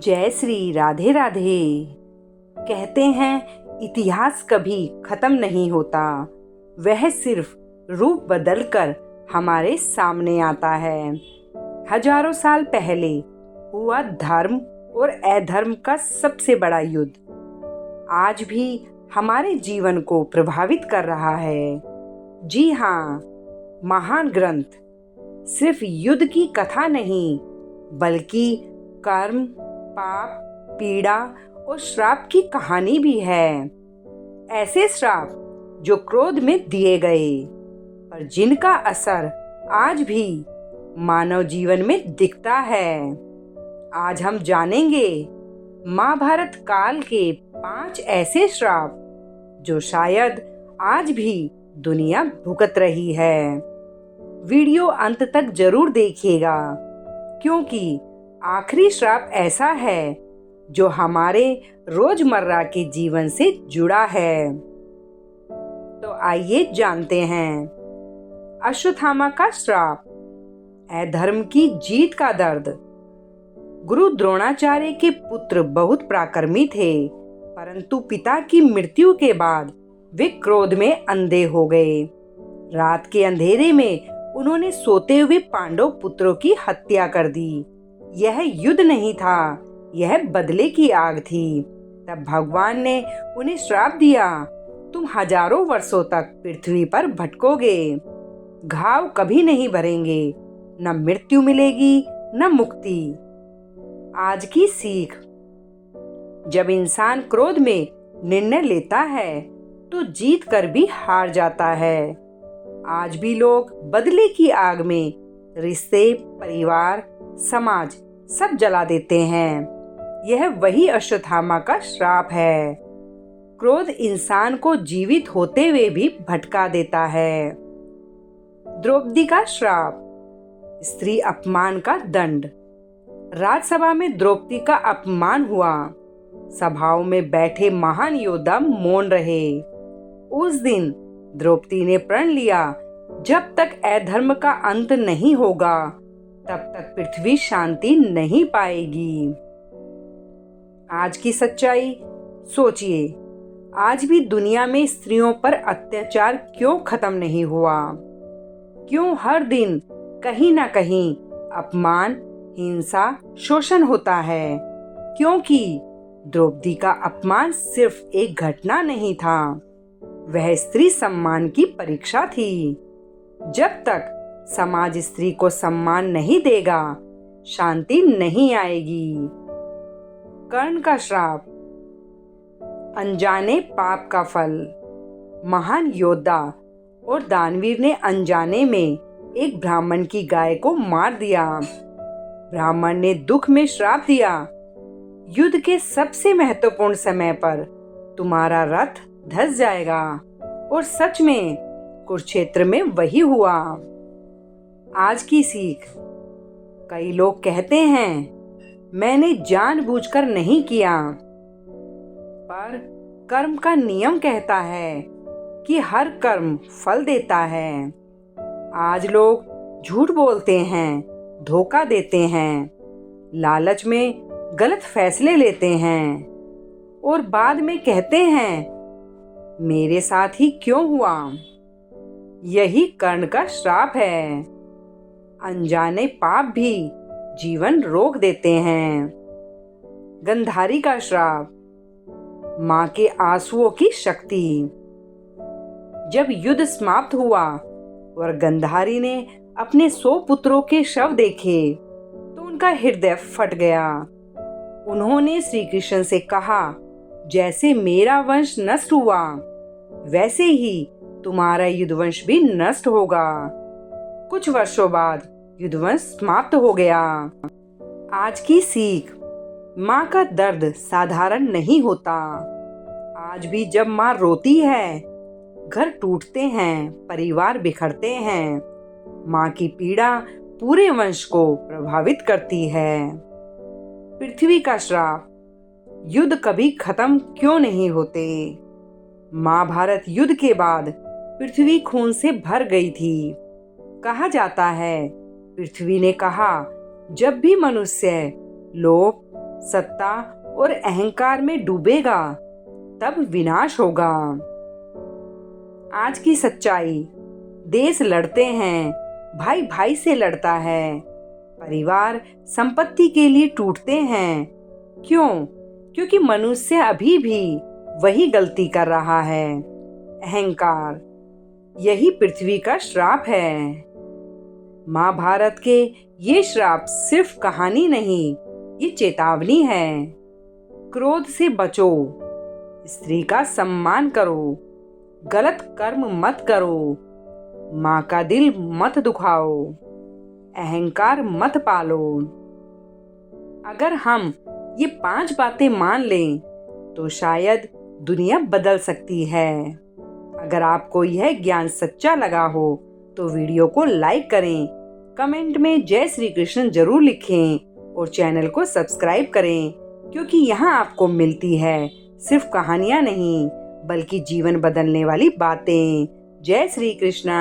जय श्री राधे राधे। कहते हैं इतिहास कभी खत्म नहीं होता, वह सिर्फ रूप बदलकर हमारे सामने आता है। हजारों साल पहले हुआ धर्म और अधर्म का सबसे बड़ा युद्ध आज भी हमारे जीवन को प्रभावित कर रहा है। जी हाँ, महान ग्रंथ सिर्फ युद्ध की कथा नहीं, बल्कि कर्म, पाप, पीड़ा और श्राप की कहानी भी है। ऐसे श्राप जो क्रोध में दिए गए, पर जिनका असर आज भी मानव जीवन में दिखता है। आज हम जानेंगे महाभारत काल के 5 ऐसे श्राप जो शायद आज भी दुनिया भुगत रही है। वीडियो अंत तक जरूर देखिएगा, क्योंकि आखिरी श्राप ऐसा है जो हमारे रोजमर्रा के जीवन से जुड़ा है। तो आइए जानते हैं अश्वत्थामा का श्राप, अधर्म की जीत का दर्द। गुरु द्रोणाचार्य के पुत्र बहुत पराक्रमी थे, परंतु पिता की मृत्यु के बाद वे क्रोध में अंधे हो गए। रात के अंधेरे में उन्होंने सोते हुए पांडव पुत्रों की हत्या कर दी। यह युद्ध नहीं था, यह बदले की आग थी। तब भगवान ने उन्हें श्राप दिया, तुम हजारों वर्षों तक पृथ्वी पर भटकोगे, घाव कभी नहीं भरेंगे, न मृत्यु मिलेगी न मुक्ति। आज की सीख, जब इंसान क्रोध में निर्णय लेता है तो जीत कर भी हार जाता है। आज भी लोग बदले की आग में रिश्ते, परिवार, समाज सब जला देते हैं। यह वही अश्वत्थामा का श्राप है। क्रोध इंसान को जीवित होते हुए भी भटका देता है। द्रौपदी का श्राप, स्त्री अपमान का दंड। राजसभा में द्रौपदी का अपमान हुआ। सभाओं में बैठे महान योद्धा मौन रहे। उस दिन द्रौपदी ने प्रण लिया, जब तक अधर्म का अंत नहीं होगा तब तक पृथ्वी शांति नहीं पाएगी। आज की सच्चाई सोचिए, आज भी दुनिया में स्त्रियों पर अत्याचार क्यों खत्म नहीं हुआ? क्यों हर दिन कहीं ना कहीं अपमान, हिंसा, शोषण होता है? क्योंकि द्रौपदी का अपमान सिर्फ एक घटना नहीं था, वह स्त्री सम्मान की परीक्षा थी। जब तक समाज स्त्री को सम्मान नहीं देगा, शांति नहीं आएगी। कर्ण का श्राप, अनजाने पाप का फल। महान योद्धा और दानवीर ने अनजाने में एक ब्राह्मण की गाय को मार दिया। ब्राह्मण ने दुख में श्राप दिया, युद्ध के सबसे महत्वपूर्ण समय पर तुम्हारा रथ धस जाएगा। और सच में कुरुक्षेत्र में वही हुआ। आज की सीख, कई लोग कहते हैं मैंने जानबूझकर नहीं किया, पर कर्म का नियम कहता है कि हर कर्म फल देता है। आज लोग झूठ बोलते हैं, धोखा देते हैं, लालच में गलत फैसले लेते हैं और बाद में कहते हैं मेरे साथ ही क्यों हुआ? यही कर्ण का श्राप है। अनजाने पाप भी जीवन रोक देते हैं। गंधारी का श्राप, मां के आंसुओं की शक्ति। जब युद्ध समाप्त हुआ और गंधारी ने अपने 100 पुत्रों के शव देखे तो उनका हृदय फट गया। उन्होंने श्री कृष्ण से कहा, जैसे मेरा वंश नष्ट हुआ, वैसे ही तुम्हारा युद्धवंश भी नष्ट होगा। कुछ वर्षों बाद युद्धवंश समाप्त हो गया। आज की सीख, माँ का दर्द साधारण नहीं होता। आज भी जब माँ रोती है, घर टूटते हैं, परिवार बिखरते हैं। माँ की पीड़ा पूरे वंश को प्रभावित करती है। पृथ्वी का श्राप, युद्ध कभी खत्म क्यों नहीं होते? महाभारत युद्ध के बाद पृथ्वी खून से भर गई थी। कहा जाता है पृथ्वी ने कहा, जब भी मनुष्य लोभ, सत्ता और अहंकार में डूबेगा तब विनाश होगा। आज की सच्चाई, देश लड़ते हैं, भाई भाई से लड़ता है, परिवार संपत्ति के लिए टूटते हैं। क्यों? क्योंकि मनुष्य अभी भी वही गलती कर रहा है, अहंकार। यही पृथ्वी का श्राप है। महाभारत के ये श्राप सिर्फ कहानी नहीं, ये चेतावनी है। क्रोध से बचो, स्त्री का सम्मान करो, गलत कर्म मत करो, माँ का दिल मत दुखाओ, अहंकार मत पालो। अगर हम ये 5 बातें मान लें तो शायद दुनिया बदल सकती है। अगर आपको यह ज्ञान सच्चा लगा हो तो वीडियो को लाइक करें, कमेंट में जय श्री कृष्ण जरूर लिखें और चैनल को सब्सक्राइब करें, क्योंकि यहाँ आपको मिलती है सिर्फ कहानियाँ नहीं बल्कि जीवन बदलने वाली बातें। जय श्री कृष्णा।